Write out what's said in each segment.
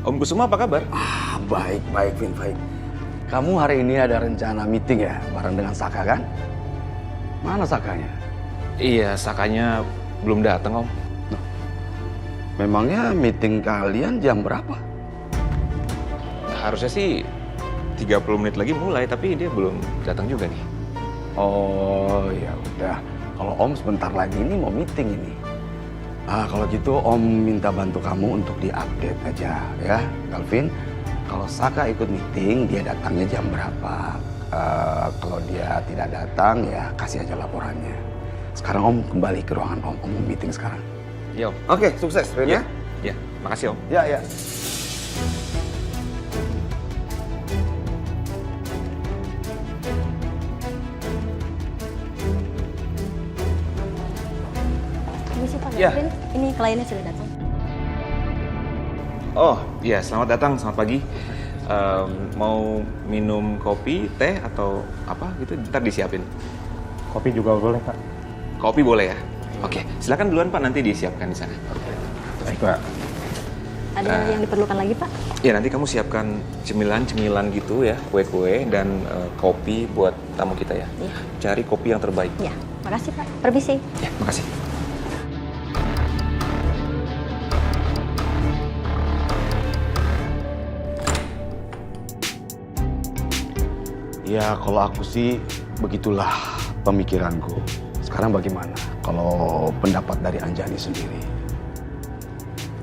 Om Kusuma apa kabar? Baik, Vin, baik. Kamu hari ini ada rencana meeting ya, bareng dengan Saka kan? Mana Sakanya? Iya, Sakanya belum datang, Om. Nah, memangnya meeting kalian jam berapa? Harusnya sih 30 menit lagi mulai, tapi dia belum datang juga nih. Oh, ya udah. Kalau Om sebentar lagi ini mau meeting ini. Kalau gitu Om minta bantu kamu untuk diupdate aja ya, Calvin. Kalau Saka ikut meeting, dia datangnya jam berapa? Kalau dia tidak datang, ya kasih aja laporannya. Sekarang Om kembali ke ruangan Om. Om mau meeting sekarang. Iya, Om. Oke, sukses, Rin ya. Ya, makasih, Om. Ya. Permisi Pak Ya. Gavin, ini kliennya sudah datang. Oh, iya, selamat datang, selamat pagi. Mau minum kopi, teh, atau apa gitu? Ntar disiapin. Kopi juga boleh, Pak. Kopi boleh ya? Oke, silakan duluan Pak, nanti disiapkan di sana. Baik, Pak. Ada yang diperlukan lagi Pak? Ya, nanti kamu siapkan cemilan-cemilan gitu ya, kue-kue dan kopi buat tamu kita ya. Iya. Cari kopi yang terbaik. Ya, makasih Pak. Permisi. Ya, makasih. Ya, kalau aku sih begitulah pemikiranku. Sekarang bagaimana kalau pendapat dari Anjani sendiri?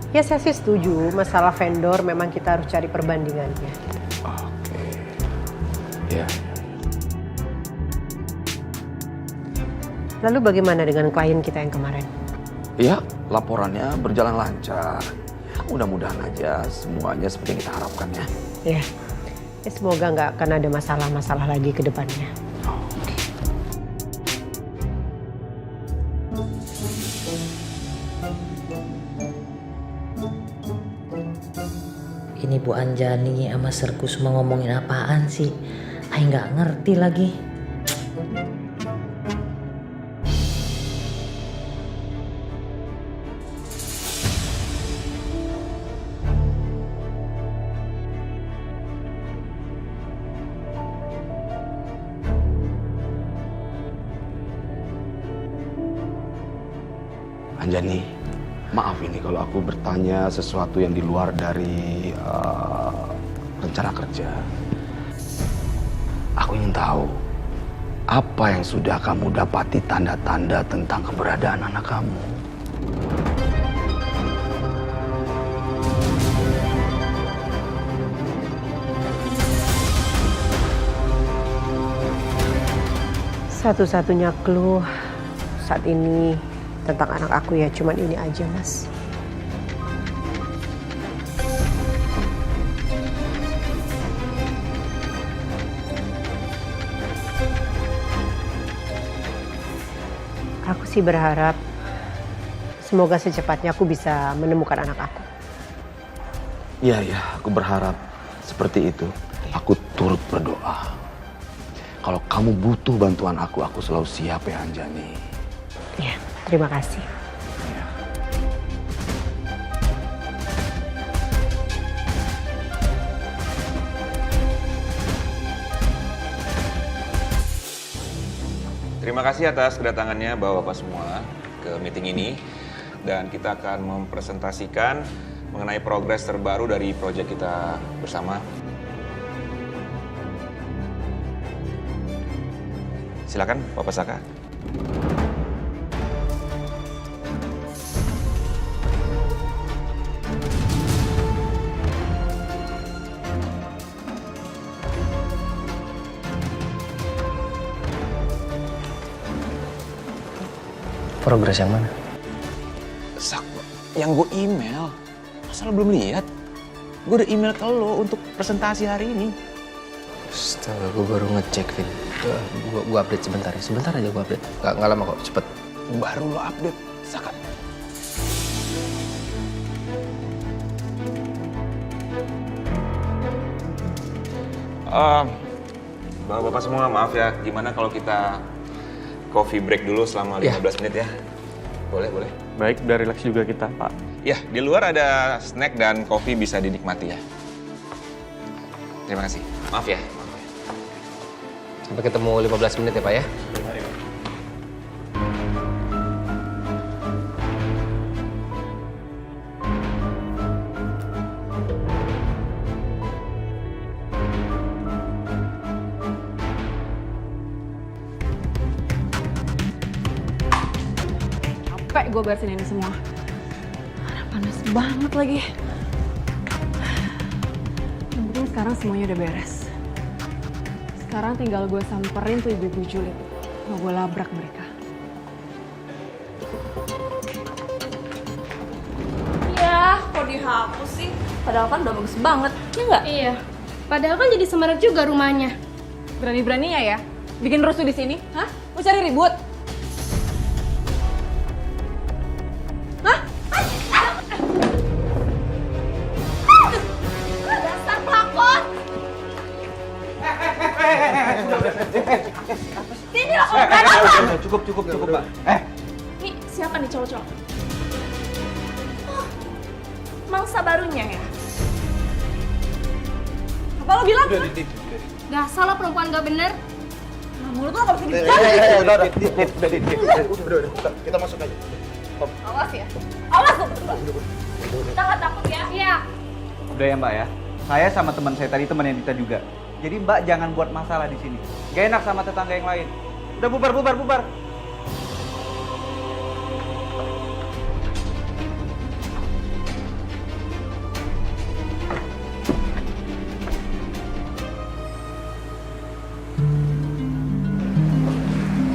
Ya saya sih setuju, masalah vendor memang kita harus cari perbandingannya. Oke. Ya. Lalu bagaimana dengan klien kita yang kemarin? Ya, laporannya berjalan lancar. Mudah-mudahan aja semuanya seperti yang kita harapkan ya. Ya semoga nggak akan ada masalah-masalah lagi ke depannya. Oke. Ini Bu Anjani sama Serku semua ngomongin apaan sih? Ay nggak ngerti lagi. Anjani, maaf ini kalau aku bertanya sesuatu yang di luar dari rencana kerja. Aku ingin tahu apa yang sudah kamu dapati tanda-tanda tentang keberadaan anak kamu. Satu-satunya clue saat ini tentang anak aku ya cuman ini aja Mas. Aku sih berharap semoga secepatnya aku bisa menemukan anak aku. Iya, aku berharap seperti itu. Aku turut berdoa. Kalau kamu butuh bantuan aku selalu siap ya Anjani. Ya, terima kasih. Terima kasih atas kedatangannya Bapak-Bapak semua ke meeting ini. Dan kita akan mempresentasikan mengenai progres terbaru dari proyek kita bersama. Silakan Bapak Saka. Progres yang mana? Sak, yang gue email. Masa lo belum lihat? Gue udah email ke lo untuk presentasi hari ini. Astaga, gue baru ngecek, Vin. Gue update sebentar ya. Sebentar aja gue update. Nggak lama kok, cepet. Baru lo update, Saka. Bapak-bapak semua, maaf ya. Gimana kalau kita coffee break dulu selama 15 menit ya? Boleh, boleh. Baik, udah relax juga kita, Pak. Ya, di luar ada snack dan kopi bisa dinikmati ya. Terima kasih. Maaf ya. Sampai ketemu 15 menit ya Pak ya. Capek gue beresin ini semua. Panas banget lagi. Yang penting sekarang semuanya udah beres. Sekarang tinggal gue samperin tuh ibu-ibu julid. Mau gue labrak mereka. Ya, kok dihapus sih? Padahal kan udah bagus banget, ya nggak? Iya. Padahal kan jadi semarak juga rumahnya. Berani-beraninya ya? Bikin rusuh di sini? Hah? Mau cari ribut? Dasar pelakor! Sini loh, Cukup, Mbak. Nih, siapa nih cowok-cowok? Oh, mangsa barunya ya? Apa lo bilang? Gak salah perempuan gak bener. Nah, mulut lo gak bisa dibicara. Udah, kita masuk aja. Awas ya. Awas lo berdua. Kita nggak takut ya? Iya. Udah ya Mbak ya. Saya sama teman saya tadi temannya Dita juga. Jadi Mbak jangan buat masalah di sini. Gak enak sama tetangga yang lain. Udah bubar.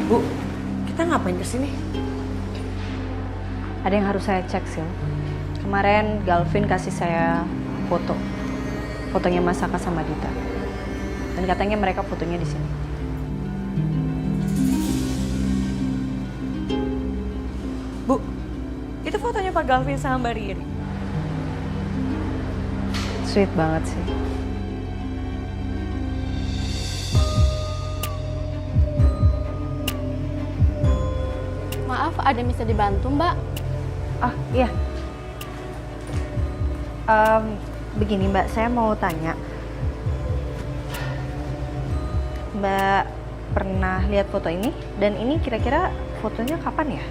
Bu, kita ngapain kesini? Ada yang harus saya cek, Sil. Kemarin Galvin kasih saya foto. Fotonya Mas Saka sama Dita. Dan katanya mereka fotonya di sini. Bu, itu fotonya Pak Galvin sama Mbak Riri. Sweet banget sih. Maaf, ada yang bisa dibantu Mbak? Ah, iya. Begini Mbak, saya mau tanya. Mbak pernah lihat foto ini? Dan ini kira-kira fotonya kapan ya?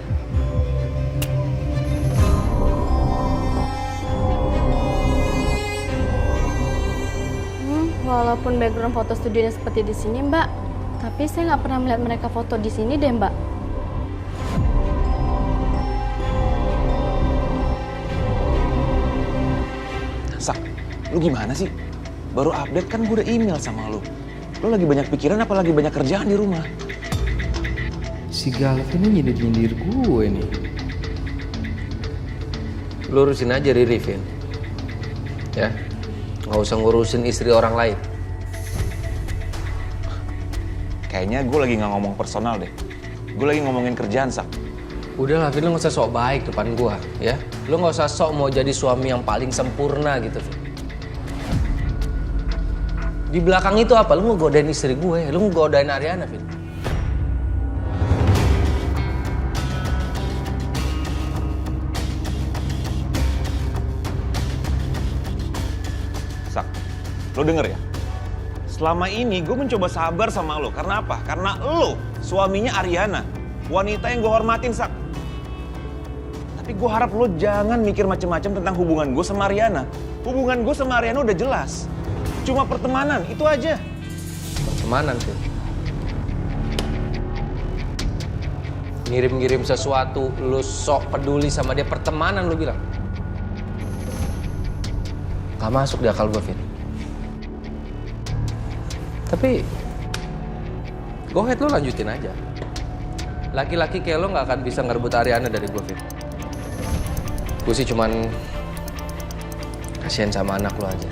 Walaupun background foto studionya seperti di sini Mbak, tapi saya nggak pernah melihat mereka foto di sini deh Mbak. Sak, lu gimana sih? Baru update kan gue udah email sama lu. Lu lagi banyak pikiran apa lagi banyak kerjaan di rumah? Si Galvin ini nyindir-nyindir gue nih. Lu urusin aja Riri, Vin. Ya, nggak usah ngurusin istri orang lain. Kayaknya gue lagi nggak ngomong personal deh. Gue lagi ngomongin kerjaan, Sak. Udah lah, Vin, lu nggak usah sok baik depan gua, ya. Lu nggak usah sok mau jadi suami yang paling sempurna gitu, Vin. Di belakang itu apa? Lu mau godain istri gue, lu mau godain Ariana, Vin. Sak, lo denger ya? Selama ini gue mencoba sabar sama lo. Karena apa? Karena lo suaminya Ariana. Wanita yang gue hormatin, Sak. Tapi gue harap lo jangan mikir macem-macem tentang hubungan gue sama Ariana. Hubungan gue sama Ariana udah jelas. Cuma pertemanan, itu aja. Pertemanan, Vin. Ngirim-ngirim sesuatu, lu sok peduli sama dia, pertemanan lu bilang. Gak masuk di akal gue, Vin. Tapi, go ahead, lu lanjutin aja. Laki-laki kayak lo gak akan bisa ngerebut Ariana dari gue, Vin. Gue sih cuman kasihan sama anak lo aja.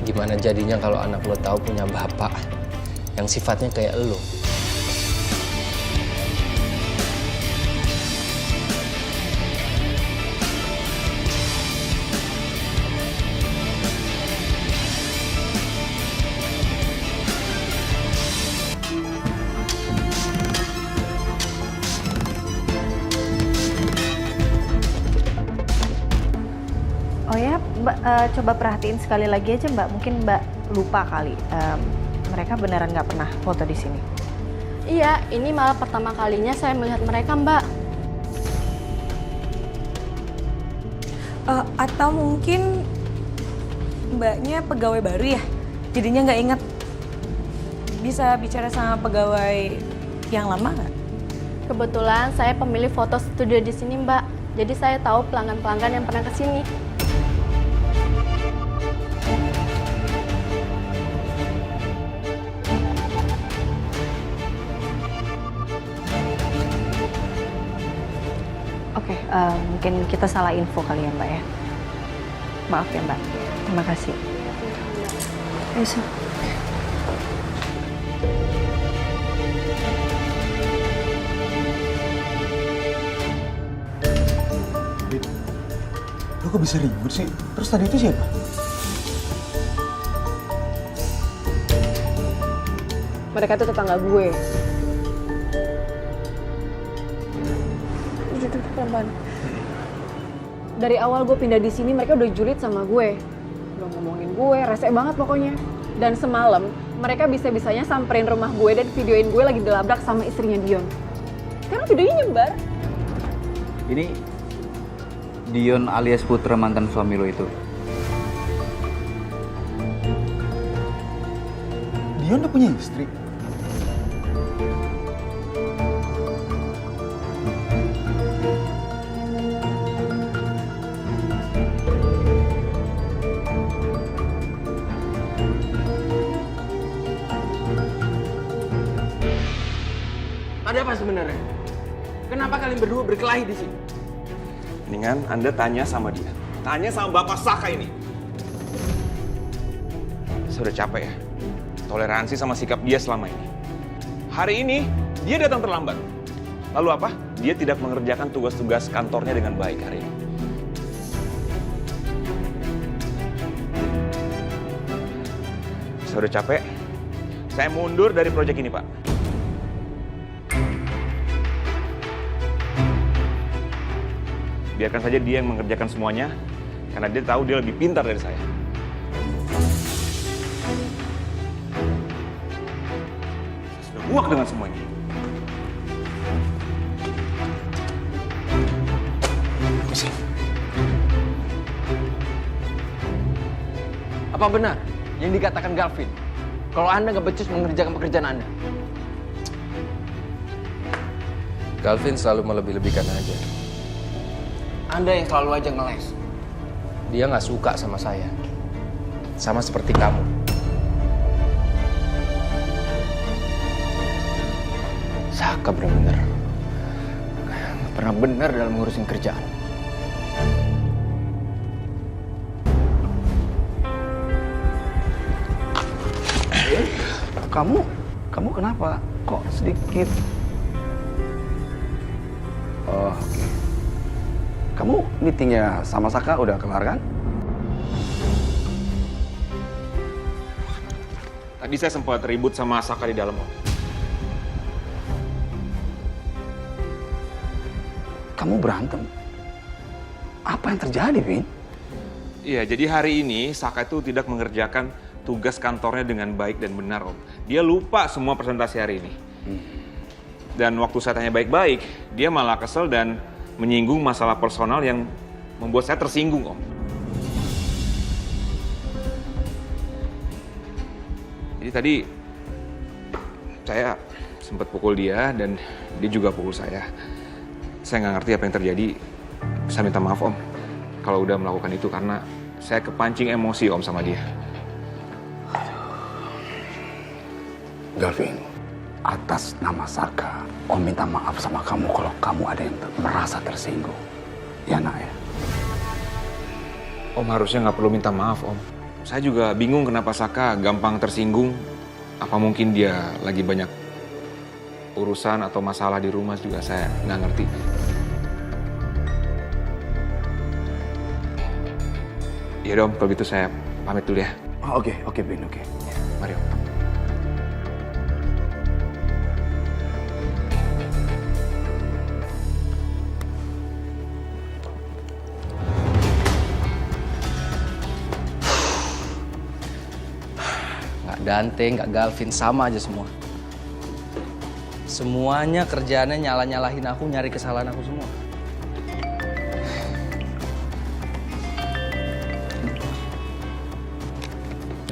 Gimana jadinya kalau anak lo tahu punya bapak yang sifatnya kayak lo? Ya Mbak, coba perhatiin sekali lagi aja Mbak. Mungkin Mbak lupa kali. Mereka beneran nggak pernah foto di sini. Iya, ini malah pertama kalinya saya melihat mereka, Mbak. Atau mungkin mbaknya pegawai baru ya? Jadinya nggak inget. Bisa bicara sama pegawai yang lama nggak? Kebetulan saya pemilik foto studio di sini, Mbak. Jadi saya tahu pelanggan-pelanggan yang pernah ke sini. Oke, mungkin kita salah info kali ya Mbak ya. Maaf ya Mbak. Terima kasih. Besok. Lo kok bisa ribut sih? Terus tadi itu siapa? Mereka tuh tetangga gue. Dari awal gue pindah di sini, mereka udah julid sama gue. Udah ngomongin gue, rese banget pokoknya. Dan semalam, mereka bisa-bisanya samperin rumah gue dan videoin gue lagi dilabrak sama istrinya Dion. Sekarang videonya nyebar. Ini Dion alias Putra mantan suami lo itu. Dion udah punya istri? Ada apa sebenarnya? Kenapa kalian berdua berkelahi di sini? Mendingan Anda tanya sama dia. Tanya sama Bapak Saka ini. Saya udah capek ya. Toleransi sama sikap dia selama ini. Hari ini, dia datang terlambat. Lalu apa? Dia tidak mengerjakan tugas-tugas kantornya dengan baik hari ini. Saya udah capek. Saya mundur dari proyek ini, Pak. Biarkan saja dia yang mengerjakan semuanya, karena dia tahu dia lebih pintar dari saya. Saya sudah muak dengan semuanya. Apa benar yang dikatakan Galvin? Kalau Anda nggak becus mengerjakan pekerjaan Anda? Galvin selalu melebih-lebihkan aja. Anda yang selalu aja ngeles. Dia nggak suka sama saya. Sama seperti kamu. Saka bener-bener nggak pernah benar dalam ngurusin kerjaan. Kamu kenapa? Kok sedikit? Oh, oke. Kamu meetingnya sama Saka udah kelar kan? Tadi saya sempat ribut sama Saka di dalam, Om. Kamu berantem? Apa yang terjadi, Vin? Iya, jadi hari ini Saka itu tidak mengerjakan tugas kantornya dengan baik dan benar, Om. Dia lupa semua presentasi hari ini. Dan waktu saya tanya baik-baik, dia malah kesel dan menyinggung masalah personal yang membuat saya tersinggung, Om. Jadi tadi saya sempat pukul dia dan dia juga pukul saya. Saya nggak ngerti apa yang terjadi. Saya minta maaf, Om, kalau udah melakukan itu karena saya kepancing emosi, Om, sama dia. Galvin, atas nama Saka, Om minta maaf sama kamu kalau kamu ada yang merasa tersinggung. Ya, nak ya? Om harusnya nggak perlu minta maaf, Om. Saya juga bingung kenapa Saka gampang tersinggung. Apa mungkin dia lagi banyak urusan atau masalah di rumah juga saya nggak ngerti. Ya Om, kalau gitu saya pamit dulu ya. Oh, oke, Vin, oke. Mari, Om. Dante, nggak Galvin, sama aja semua. Semuanya kerjaannya nyala-nyalahin aku, nyari kesalahan aku semua.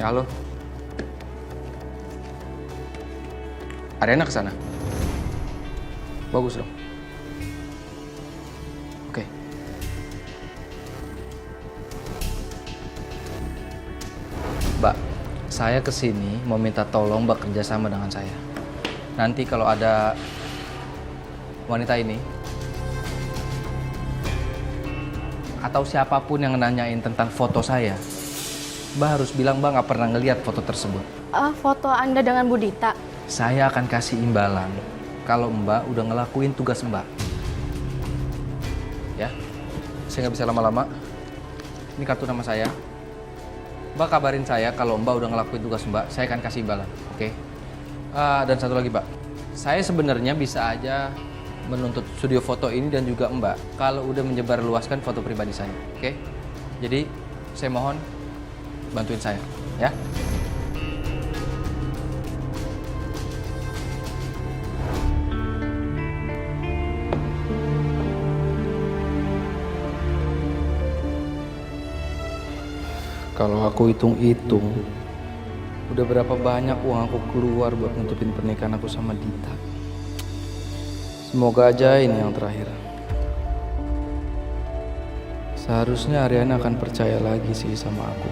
Ya, halo. Ariana kesana. Bagus dong. Oke. Mbak, saya kesini mau minta tolong Mbak kerjasama dengan saya. Nanti kalau ada wanita ini atau siapapun yang nanyain tentang foto saya, Mbak harus bilang Mbak nggak pernah ngeliat foto tersebut. Foto Anda dengan Budita? Saya akan kasih imbalan kalau Mbak udah ngelakuin tugas Mbak. Ya, saya nggak bisa lama-lama. Ini kartu nama saya. Mbak kabarin saya kalau Mbak udah ngelakuin tugas Mbak, saya akan kasih imbalan, oke? Dan satu lagi Mbak, saya sebenarnya bisa aja menuntut studio foto ini dan juga Mbak kalau udah menyebarluaskan foto pribadi saya, oke? Jadi saya mohon bantuin saya, ya? Kalau aku hitung-hitung, udah berapa banyak uang aku keluar buat nutupin pernikahan aku sama Dita. Semoga aja ini yang terakhir. Seharusnya Ariana akan percaya lagi sih sama aku.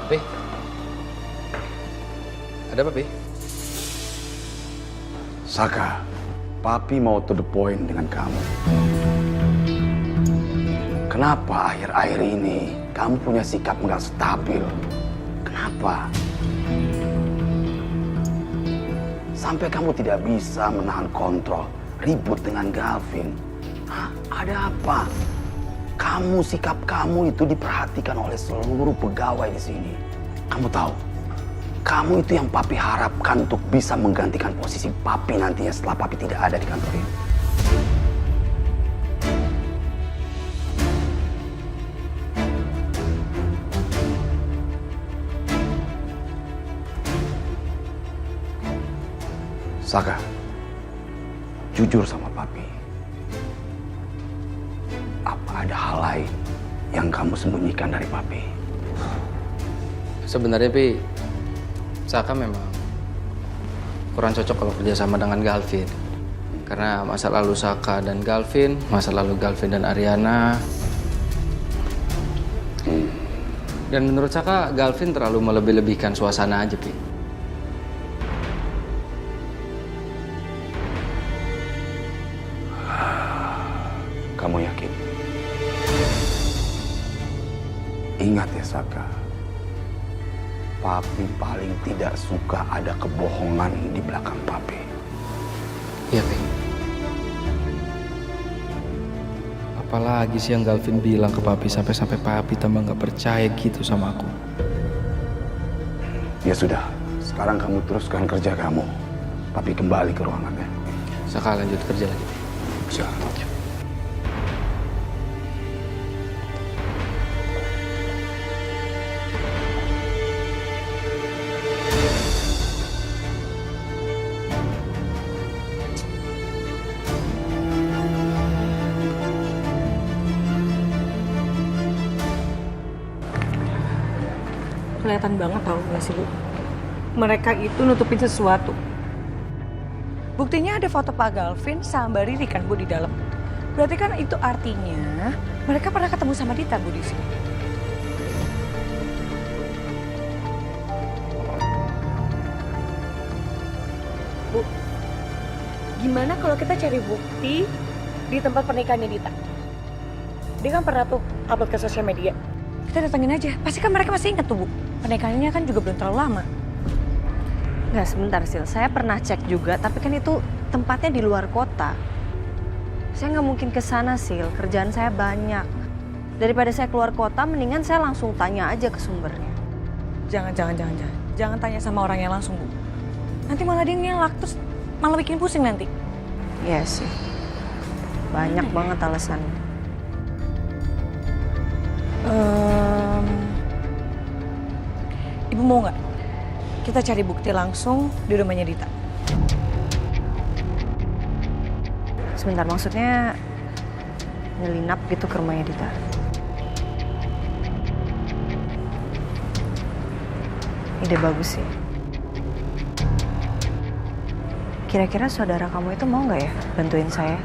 Pi? Ada apa, Pi? Saka, Papi mau to the point dengan kamu. Kenapa akhir-akhir ini kamu punya sikap nggak stabil? Kenapa? Sampai kamu tidak bisa menahan kontrol, ribut dengan Galvin. Hah, ada apa? Sikap kamu itu diperhatikan oleh seluruh pegawai di sini. Kamu tahu, kamu itu yang Papi harapkan untuk bisa menggantikan posisi Papi nantinya setelah Papi tidak ada di kantor ini. Saka, jujur sama Papi. Apa ada hal lain yang kamu sembunyikan dari Papi? Sebenarnya, Pi, Saka memang kurang cocok kalau kerjasama dengan Galvin. Karena masa lalu Saka dan Galvin, masa lalu Galvin dan Ariana. Dan menurut Saka, Galvin terlalu melebih-lebihkan suasana aja, Pi. Kamu yakin? Ingat ya, Saka. Papi paling tidak suka ada kebohongan di belakang Papi. Iya, Pi. Apalagi sih yang Galvin bilang ke Papi sampai Papi tambah nggak percaya gitu sama aku. Ya sudah, sekarang kamu teruskan kerja kamu. Papi kembali ke ruangannya. Saka lanjut kerja lagi. Siap. Kelihatan banget tau gak sih Bu? Mereka itu nutupin sesuatu. Buktinya ada foto Pak Galvin sama Mbak Riri kan Bu di dalam. Berarti kan itu artinya mereka pernah ketemu sama Dita Bu di sini. Bu, gimana kalau kita cari bukti di tempat pernikahannya Dita? Dia kan pernah tuh upload ke sosial media. Kita datengin aja, pasti kan mereka masih ingat tuh Bu. Pernikahannya kan juga belum terlalu lama. Nggak, sebentar Sil, saya pernah cek juga, tapi kan itu tempatnya di luar kota. Saya nggak mungkin ke sana Sil, kerjaan saya banyak. Daripada saya keluar kota, mendingan saya langsung tanya aja ke sumbernya. Jangan tanya sama orang yang langsung Bu. Nanti malah dia ngelak, terus malah bikin pusing nanti. Iya sih, banyak banget alasannya. Ibu mau nggak? Kita cari bukti langsung di rumahnya Dita. Sebentar, maksudnya nyelinap gitu ke rumahnya Dita? Ide bagus sih. Kira-kira saudara kamu itu mau nggak ya bantuin saya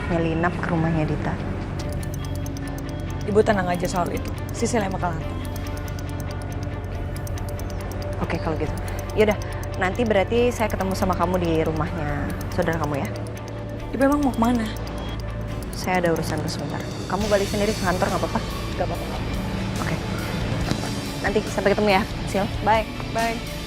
nyelinap ke rumahnya Dita? Ibu tenang aja soal itu. Sisil yang bakal hantar. Oke kalau gitu. Yaudah, nanti berarti saya ketemu sama kamu di rumahnya saudara kamu ya? Ibu emang mau kemana? Saya ada urusan sebentar. Kamu balik sendiri ke kantor nggak apa-apa? Gak apa-apa. Oke. Nanti sampai ketemu ya, Sil. Bye. Bye.